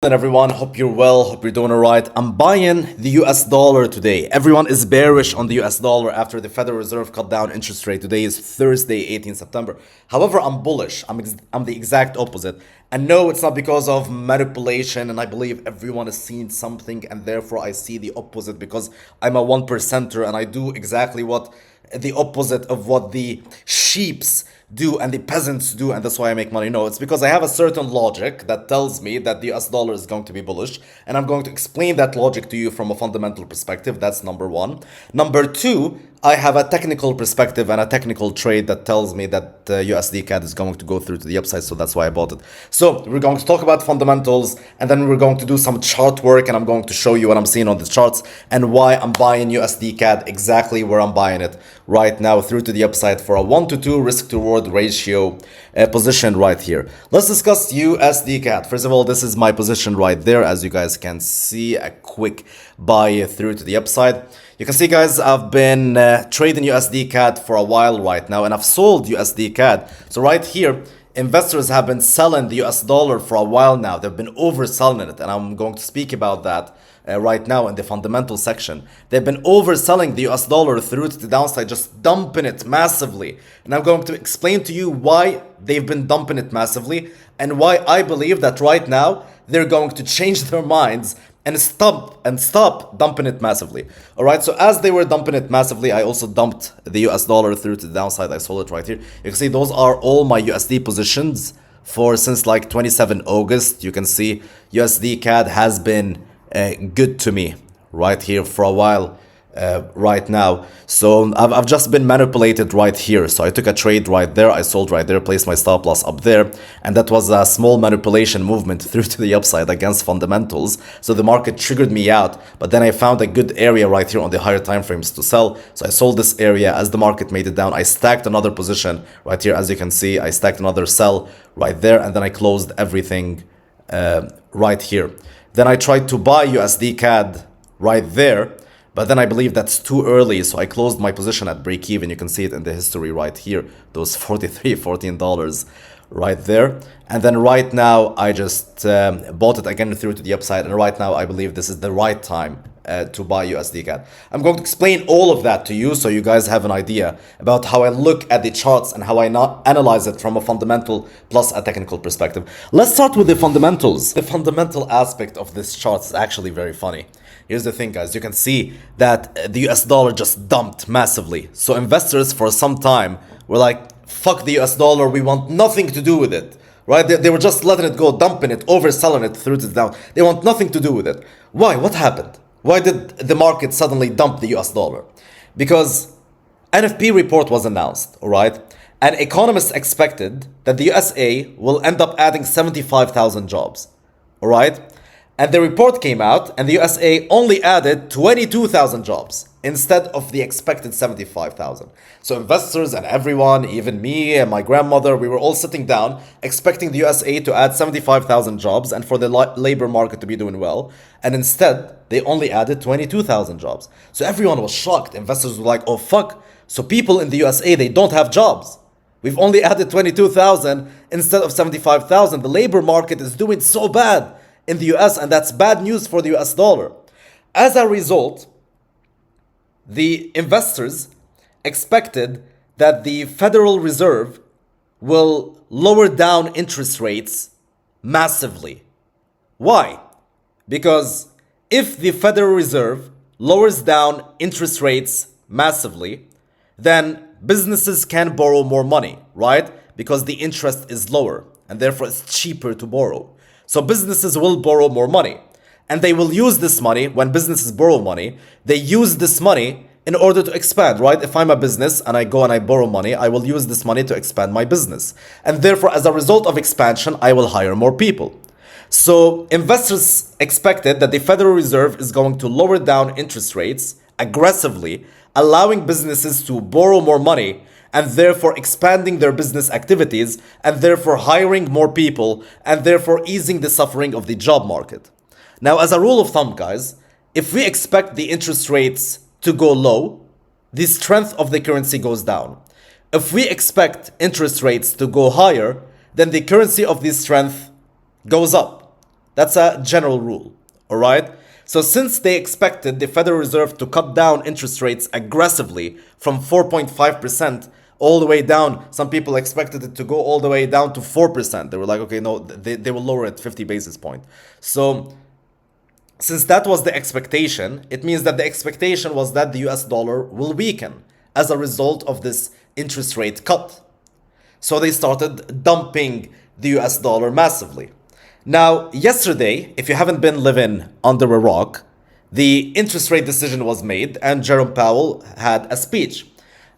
And everyone, hope you're well, hope you're doing alright. I'm buying the US dollar today. Everyone is bearish on the US dollar after the Federal Reserve cut down interest rate. Today is Thursday, 18 September. However, I'm bullish. I'm the exact opposite. And no, it's not because of manipulation, and I believe everyone has seen something, and therefore I see the opposite because I'm a one percenter and I do exactly what the opposite of what the sheeps do and the peasants do, and that's why I make money. No, it's because I have a certain logic that tells me that the US dollar is going to be bullish, and I'm going to explain that logic to you from a fundamental perspective. That's number one. Number two, I have a technical perspective and a technical trade that tells me that USD CAD is going to go through to the upside, so that's why I bought it. So we're going to talk about fundamentals, and then we're going to do some chart work, and I'm going to show you what I'm seeing on the charts and why I'm buying USD CAD exactly where I'm buying it right now through to the upside for a 1-to-2 risk to reward ratio position right here. Let's discuss USD CAD. First of all, this is my position right there. As you guys can see, a quick buy through to the upside. You can see, guys, I've been trading USD CAD for a while right now, and I've sold USD CAD. So right here, investors have been selling the US dollar for a while now. They've been overselling it, and I'm going to speak about that right now in the fundamental section. They've been overselling the US dollar through to the downside, just dumping it massively. And I'm going to explain to you why they've been dumping it massively and why I believe that right now they're going to change their minds and stop dumping it massively. All right, so as they were dumping it massively, I also dumped the US dollar through to the downside. I sold it right here. You can see those are all my USD positions for since like 27 August. You can see USD CAD has been good to me right here for a while right now. So I've just been manipulated right here. So I took a trade right there, I sold right there, placed my stop loss up there, and that was a small manipulation movement through to the upside against fundamentals. So the market triggered me out, but then I found a good area right here on the higher time frames to sell. So I sold this area. As the market made it down, I stacked another position right here. As you can see, I stacked another sell right there, and then I closed everything right here. Then I tried to buy USD CAD right there, but then I believe that's too early, so I closed my position at break even. You can see it in the history right here, those $14 right there. And then right now I just bought it again through to the upside, and right now I believe this is the right time to buy USD CAD. I'm going to explain all of that to you so you guys have an idea about how I look at the charts and how I analyze it from a fundamental plus a technical perspective. Let's start with the fundamentals. The fundamental aspect of this chart is actually very funny. Here's the thing, guys. You can see that the US dollar just dumped massively. So investors for some time were like, fuck the US dollar, we want nothing to do with it. Right? They were just letting it go, dumping it, overselling it through to the down. They want nothing to do with it. Why? What happened? Why did the market suddenly dump the US dollar? Because NFP report was announced, all right? And economists expected that the USA will end up adding 75,000 jobs, all right? And the report came out, and the USA only added 22,000 jobs instead of the expected 75,000. So investors and everyone, even me and my grandmother, we were all sitting down expecting the USA to add 75,000 jobs and for the labor market to be doing well. And instead, they only added 22,000 jobs. So everyone was shocked. Investors were like, oh fuck. So people in the USA, they don't have jobs. We've only added 22,000 instead of 75,000. The labor market is doing so bad in the US, and that's bad news for the US dollar. As a result, the investors expected that the Federal Reserve will lower down interest rates massively. Why? Because if the Federal Reserve lowers down interest rates massively, then businesses can borrow more money, right? Because the interest is lower, and therefore it's cheaper to borrow. So businesses will borrow more money, and they will use this money. When businesses borrow money, they use this money in order to expand, right? If I'm a business and I go and I borrow money, I will use this money to expand my business. And therefore, as a result of expansion, I will hire more people. So investors expected that the Federal Reserve is going to lower down interest rates aggressively, allowing businesses to borrow more money and therefore expanding their business activities, and therefore hiring more people, and therefore easing the suffering of the job market. Now, as a rule of thumb, guys, if we expect the interest rates to go low, the strength of the currency goes down. If we expect interest rates to go higher, then the currency of the strength goes up. That's a general rule, all right? So since they expected the Federal Reserve to cut down interest rates aggressively from 4.5% all the way down, some people expected it to go all the way down to 4%. They were like, okay, no, they will lower it 50 basis points. So since that was the expectation, it means that the expectation was that the US dollar will weaken as a result of this interest rate cut. So they started dumping the US dollar massively. Now, yesterday, if you haven't been living under a rock, the interest rate decision was made and Jerome Powell had a speech.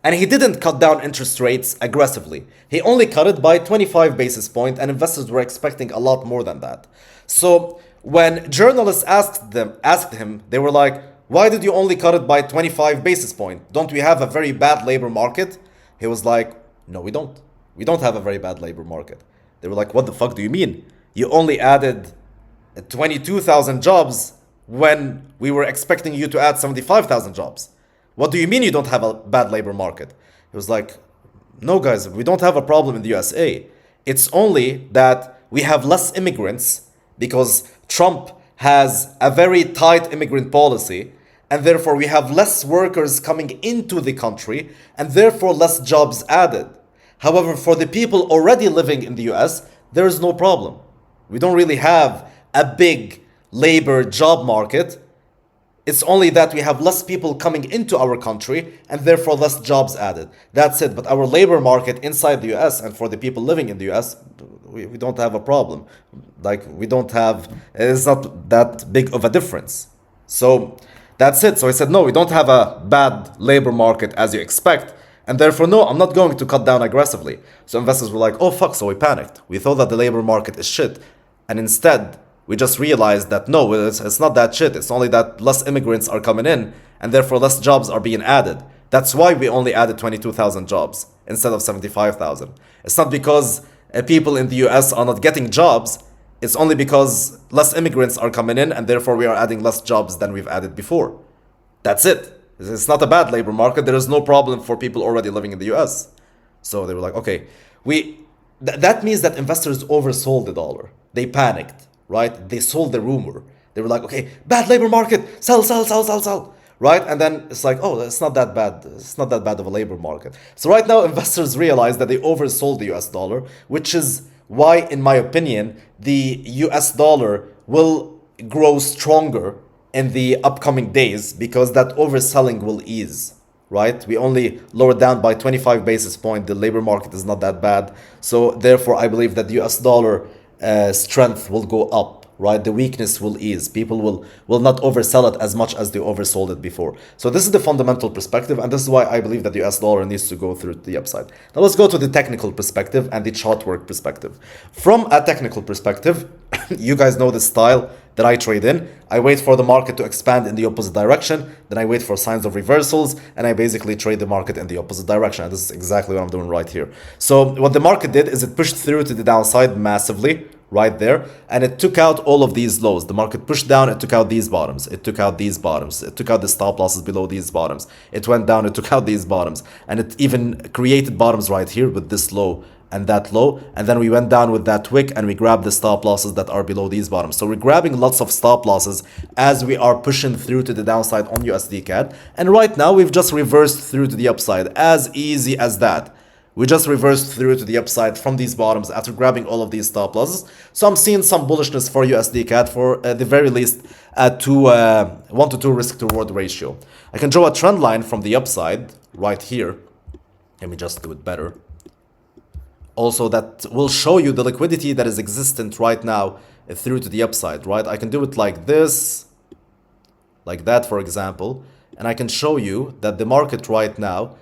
And he didn't cut down interest rates aggressively. He only cut it by 25 basis points, and investors were expecting a lot more than that. So when journalists asked him, they were like, why did you only cut it by 25 basis points? Don't we have a very bad labor market? He was like, no, we don't. We don't have a very bad labor market. They were like, what the fuck do you mean? You only added 22,000 jobs when we were expecting you to add 75,000 jobs. What do you mean you don't have a bad labor market? He was like, no, guys, we don't have a problem in the USA. It's only that we have less immigrants because Trump has a very tight immigrant policy, and therefore we have less workers coming into the country and therefore less jobs added. However, for the people already living in the US, there is no problem. We don't really have a big labor job market. It's only that we have less people coming into our country and therefore less jobs added. That's it. But our labor market inside the US and for the people living in the US, we don't have a problem. Like, we don't have, it's not that big of a difference. So that's it. So I said, no, we don't have a bad labor market as you expect. And therefore, no, I'm not going to cut down aggressively. So investors were like, oh, fuck. So we panicked. We thought that the labor market is shit. And instead, we just realized that no, it's not that shit. It's only that less immigrants are coming in and therefore less jobs are being added. That's why we only added 22,000 jobs instead of 75,000. It's not because people in the US are not getting jobs. It's only because less immigrants are coming in and therefore we are adding less jobs than we've added before. That's it. It's not a bad labor market. There is no problem for people already living in the US. So they were like, okay, that means that investors oversold the dollar. They panicked. Right? They sold the rumor. They were like, okay, bad labor market, sell, sell, sell, sell, sell. Right? And then it's like, oh, it's not that bad. It's not that bad of a labor market. So right now, investors realize that they oversold the US dollar, which is why, in my opinion, the US dollar will grow stronger in the upcoming days because that overselling will ease. Right? We only lowered down by 25 basis points. The labor market is not that bad. So therefore, I believe that the US dollar strength will go up, right? The weakness will ease. People will not oversell it as much as they oversold it before. So this is the fundamental perspective, and this is why I believe that the US dollar needs to go through the upside. Now let's go to the technical perspective and the chart work perspective. From a technical perspective, you guys know the style that I trade in. I wait for the market to expand in the opposite direction, then I wait for signs of reversals, and I basically trade the market in the opposite direction. And this is exactly what I'm doing right here. So what the market did is it pushed through to the downside massively, right there, and it took out all of these lows. The market pushed down, it took out these bottoms, it took out these bottoms, it took out the stop losses below these bottoms, it went down, it took out these bottoms, and it even created bottoms right here with this low and that low, and then we went down with that wick and we grabbed the stop losses that are below these bottoms. So we're grabbing lots of stop losses as we are pushing through to the downside on USD CAD, and right now we've just reversed through to the upside. As easy as that. We just reversed through to the upside from these bottoms after grabbing all of these stop losses. So I'm seeing some bullishness for USD CAD for the very least at 1 to 2 risk to reward ratio. I can draw a trend line from the upside right here. Let me just do it better. Also, that will show you the liquidity that is existent right now through to the upside, right? I can do it like this, like that, for example. And I can show you that the market right now,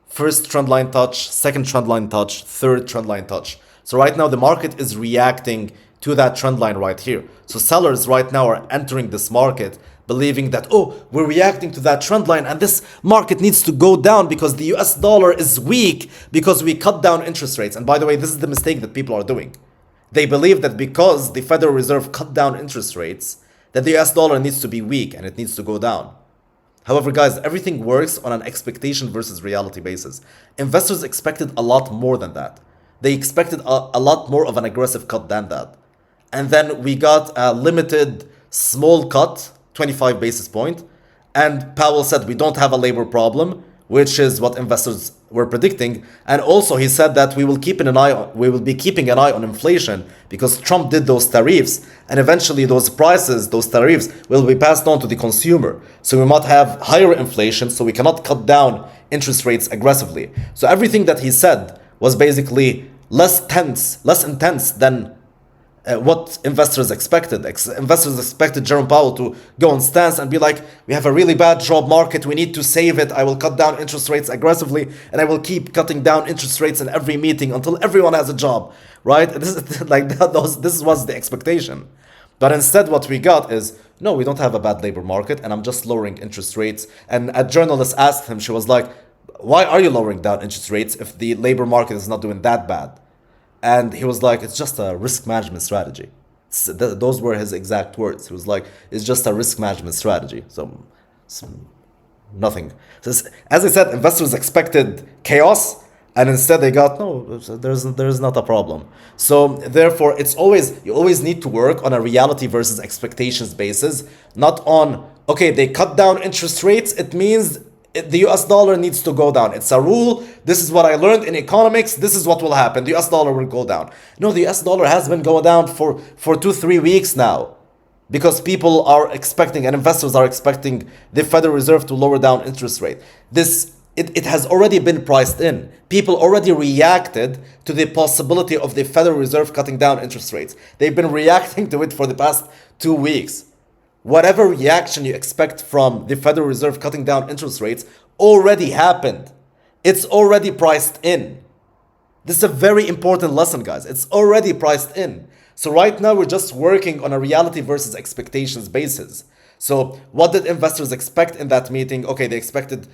first trend line touch, second trend line touch, third trend line touch. So right now the market is reacting to that trend line right here. So sellers right now are entering this market believing that, oh, we're reacting to that trend line and this market needs to go down because the US dollar is weak because we cut down interest rates. And by the way, this is the mistake that people are doing. They believe that because the Federal Reserve cut down interest rates, that the US dollar needs to be weak and it needs to go down. However, guys, everything works on an expectation versus reality basis. Investors expected a lot more than that. They expected a lot more of an aggressive cut than that. and then we got a limited small cut, 25 basis point, and Powell said we don't have a labor problem, which is what investors were predicting. And also he said that we will be keeping an eye on inflation because Trump did those tariffs, and eventually those tariffs will be passed on to the consumer. So we might have higher inflation, so we cannot cut down interest rates aggressively. So everything that he said was basically less intense than what investors expected. Investors expected Jerome Powell to go on stance and be like, we have a really bad job market, we need to save it, I will cut down interest rates aggressively, and I will keep cutting down interest rates in every meeting until everyone has a job, right? This is like this was the expectation. But instead what we got is, no, we don't have a bad labor market, and I'm just lowering interest rates. And a journalist asked him, she was like, why are you lowering down interest rates if the labor market is not doing that bad? And he was like, it's just a risk management strategy. Those were his exact words. He was like, it's just a risk management strategy. So nothing. So as I said, investors expected chaos, and instead they got, no, there's not a problem. So therefore, you always need to work on a reality versus expectations basis, not on, okay, they cut down interest rates, it means the US dollar needs to go down. It's a rule. This is what I learned in economics. This is what will happen. The US dollar will go down. No, the US dollar has been going down for 2-3 weeks now, because people are expecting and investors are expecting the Federal Reserve to lower down interest rate. It has already been priced in. People already reacted to the possibility of the Federal Reserve cutting down interest rates. They've been reacting to it for the past 2 weeks. Whatever reaction you expect from the Federal Reserve cutting down interest rates already happened. It's already priced in. This is a very important lesson, guys. It's already priced in. So right now we're just working on a reality versus expectations basis. So what did investors expect in that meeting? Okay, they expected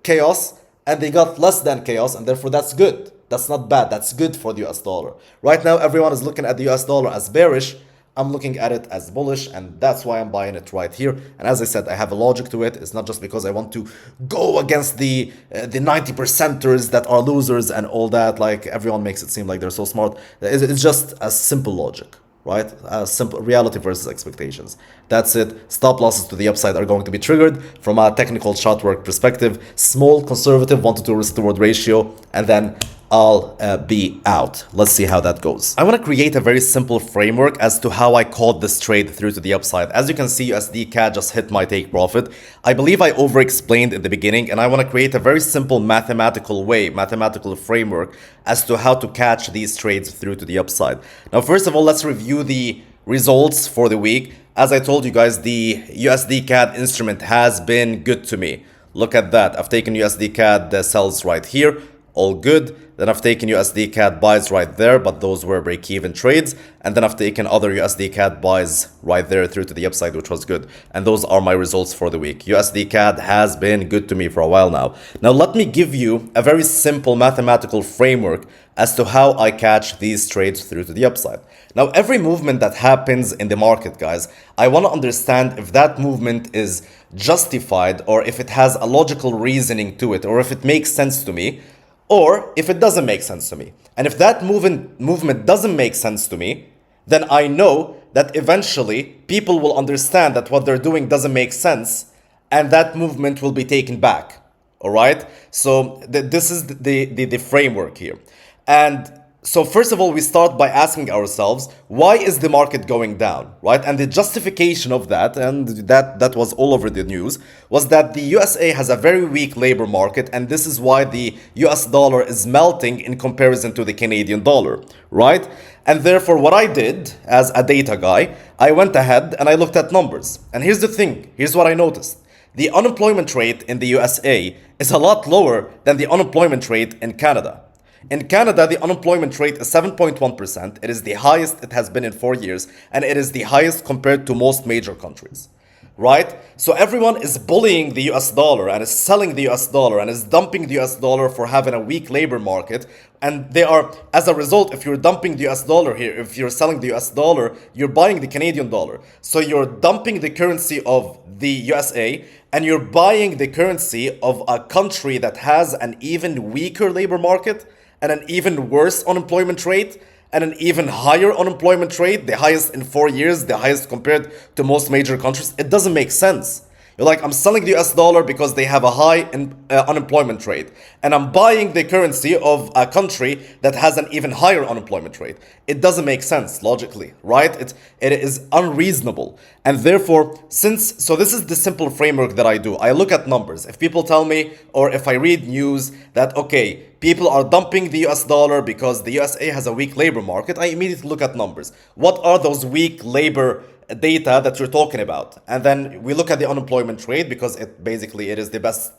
chaos, and they got less than chaos, and therefore that's good. That's not bad. That's good for the US dollar. Right now everyone is looking at the US dollar as bearish. I'm looking at it as bullish, and that's why I'm buying it right here. And as I said, I have a logic to it. It's not just because I want to go against the 90%ers that are losers and all that. Like everyone makes it seem like they're so smart. It's just a simple logic, right? A simple reality versus expectations. That's it. Stop losses to the upside are going to be triggered from a technical chart work perspective. Small conservative 1-to-2 risk to reward ratio, and then I'll be out. Let's see how that goes. I want to create a very simple framework as to how I caught this trade through to the upside. As you can see, USD CAD just hit my take profit. I believe I over-explained in the beginning, and I want to create a very simple mathematical framework as to how to catch these trades through to the upside. Now, first of all, let's review the results for the week. As I told you guys, the USD CAD instrument has been good to me. Look at that. I've taken USD CAD sells right here. All good. Then I've taken USD CAD buys right there, but those were break-even trades. And then I've taken other USD CAD buys right there through to the upside, which was good. And those are my results for the week. USD CAD has been good to me for a while now. Now let me give you a very simple mathematical framework as to how I catch these trades through to the upside. Now every movement that happens in the market, guys, I want to understand if that movement is justified, or if it has a logical reasoning to it, or if it makes sense to me, or if it doesn't make sense to me. And if that movement doesn't make sense to me, then I know that eventually people will understand that what they're doing doesn't make sense, and that movement will be taken back. All right? So this is the framework here. And so first of all, we start by asking ourselves, why is the market going down, right? And the justification of that, and that was all over the news, was that the USA has a very weak labor market, and this is why the US dollar is melting in comparison to the Canadian dollar, right? And therefore, what I did as a data guy, I went ahead and I looked at numbers. And here's the thing, here's what I noticed. The unemployment rate in the USA is a lot lower than the unemployment rate in Canada. In Canada, the unemployment rate is 7.1%. It is the highest it has been in 4 years, and it is the highest compared to most major countries, right? So everyone is bullying the US dollar and is selling the US dollar and is dumping the US dollar for having a weak labor market. And they are, as a result, if you're dumping the US dollar here, if you're selling the US dollar, you're buying the Canadian dollar. So you're dumping the currency of the USA and you're buying the currency of a country that has an even weaker labor market and an even worse unemployment rate, and an even higher unemployment rate, the highest in 4 years, the highest compared to most major countries. It doesn't make sense. You're like, I'm selling the US dollar because they have a high unemployment rate, and I'm buying the currency of a country that has an even higher unemployment rate. It doesn't make sense logically, right? It is unreasonable. And therefore, so this is the simple framework that I do. I look at numbers. If people tell me, or if I read news that, okay, people are dumping the US dollar because the USA has a weak labor market, I immediately look at numbers. What are those weak labor data that you're talking about? And then we look at the unemployment rate, because it is the best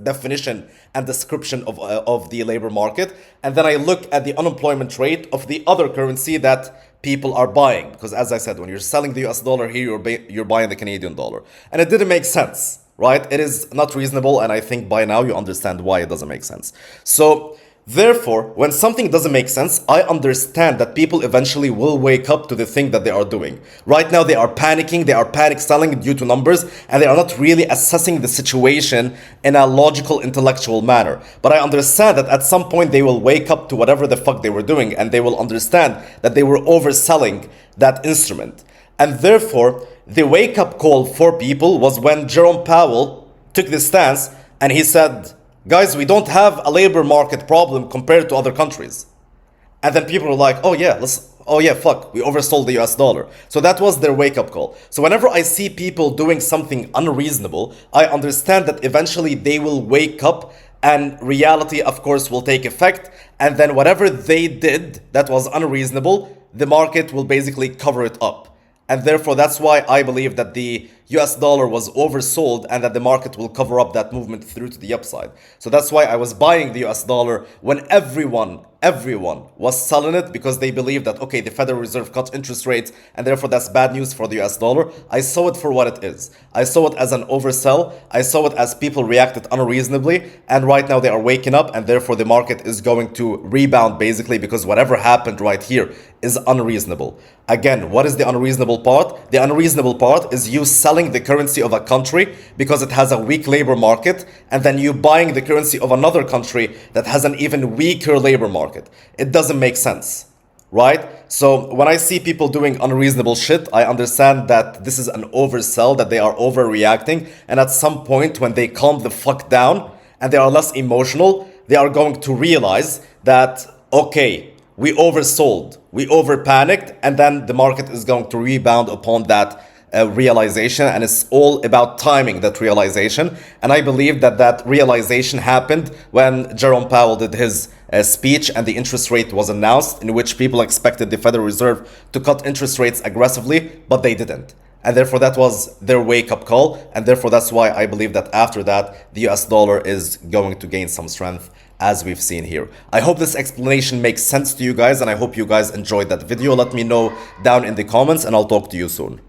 definition and description of the labor market. And then I look at the unemployment rate of the other currency that people are buying, because as I said, when you're selling the US dollar here, you're buying the Canadian dollar, and it didn't make sense, right? It is not reasonable, and I think by now you understand why it doesn't make sense. So therefore, when something doesn't make sense, I understand that people eventually will wake up to the thing that they are doing. Right now, they are panicking, they are panic selling due to numbers, and they are not really assessing the situation in a logical, intellectual manner. But I understand that at some point they will wake up to whatever the fuck they were doing, and they will understand that they were overselling that instrument. And therefore, the wake-up call for people was when Jerome Powell took this stance and he said, guys, we don't have a labor market problem compared to other countries. And then people were like, oh yeah, fuck, we oversold the US dollar. So that was their wake-up call. So whenever I see people doing something unreasonable, I understand that eventually they will wake up, and reality, of course, will take effect. And then whatever they did that was unreasonable, the market will basically cover it up. And therefore, that's why I believe that the US dollar was oversold and that the market will cover up that movement through to the upside. So that's why I was buying the US dollar when everyone was selling it, because they believed that, okay, the Federal Reserve cut interest rates and therefore that's bad news for the US dollar. I saw it for what it is. I saw it as an oversell. I saw it as people reacted unreasonably, and right now they are waking up, and therefore the market is going to rebound basically, because whatever happened right here is unreasonable. Again, what is the unreasonable part? The unreasonable part is you selling the currency of a country because it has a weak labor market, and then you buying the currency of another country that has an even weaker labor market. It doesn't make sense, right? So when I see people doing unreasonable shit, I understand that this is an oversell, that they are overreacting, and at some point when they calm the fuck down and they are less emotional, they are going to realize that, okay, we oversold, we overpanicked, and then the market is going to rebound upon that realization, and it's all about timing that realization. And I believe that that realization happened when Jerome Powell did his speech and the interest rate was announced, in which people expected the Federal Reserve to cut interest rates aggressively, but they didn't. And therefore that was their wake-up call, and therefore that's why I believe that after that the US dollar is going to gain some strength, as we've seen here. I hope this explanation makes sense to you guys, and I hope you guys enjoyed that video. Let me know down in the comments, and I'll talk to you soon.